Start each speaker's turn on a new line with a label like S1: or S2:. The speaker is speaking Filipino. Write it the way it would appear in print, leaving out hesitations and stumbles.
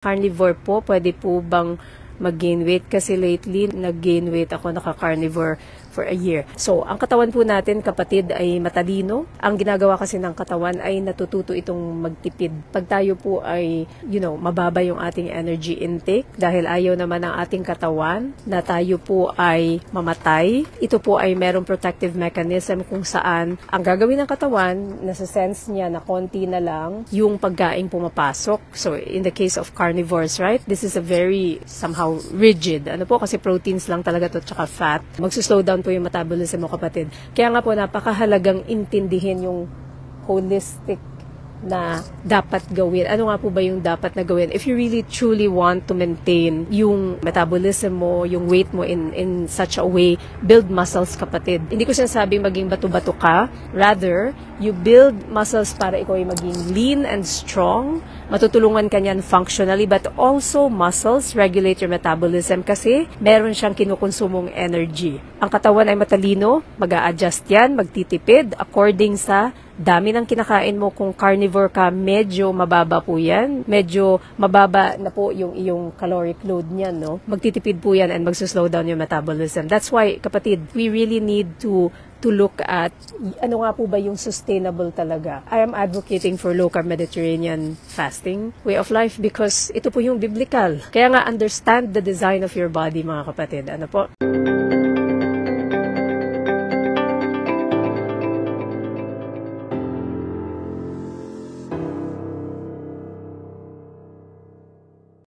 S1: Carnivore po, pwede po bang mag-gain weight? Kasi lately, nag-gain weight ako, naka-carnivore for a year. So, ang katawan po natin, kapatid, ay matalino. Ang ginagawa kasi ng katawan ay natututo itong magtipid. Pag tayo po ay, mababa yung ating energy intake dahil ayaw naman ng ating katawan na tayo po ay mamatay. Ito po ay merong protective mechanism kung saan ang gagawin ng katawan, nasa sense niya na konti na lang yung pagkain pumapasok. So, in the case of carnivores, right? This is a very somehow rigid. Ano po? Kasi proteins lang talaga to tsaka fat. Magsuslow down po yung metabolism mo, kapatid. Kaya nga po, napakahalagang intindihin yung holistic na dapat gawin. Ano nga po ba yung dapat na gawin? If you really truly want to maintain yung metabolism mo, yung weight mo in such a way, build muscles, kapatid. Hindi ko sinasabing maging bato-bato ka. Rather, you build muscles para ikaw ay maging lean and strong. Matutulungan ka niyan functionally, but also muscles regulate your metabolism kasi meron siyang kinukonsumong energy. Ang katawan ay matalino, mag-a-adjust yan, magtitipid according sa dami ng kinakain mo. Kung carnivore ka, medyo mababa po yan. Medyo mababa na po yung iyong caloric load niyan, no? Magtitipid po yan and magsuslow down yung metabolism. That's why, kapatid, we really need to look at ano nga po ba yung sustainable talaga. I am advocating for low-carb Mediterranean fasting way of life because ito po yung biblical. Kaya nga, understand the design of your body, mga kapatid. Ano po?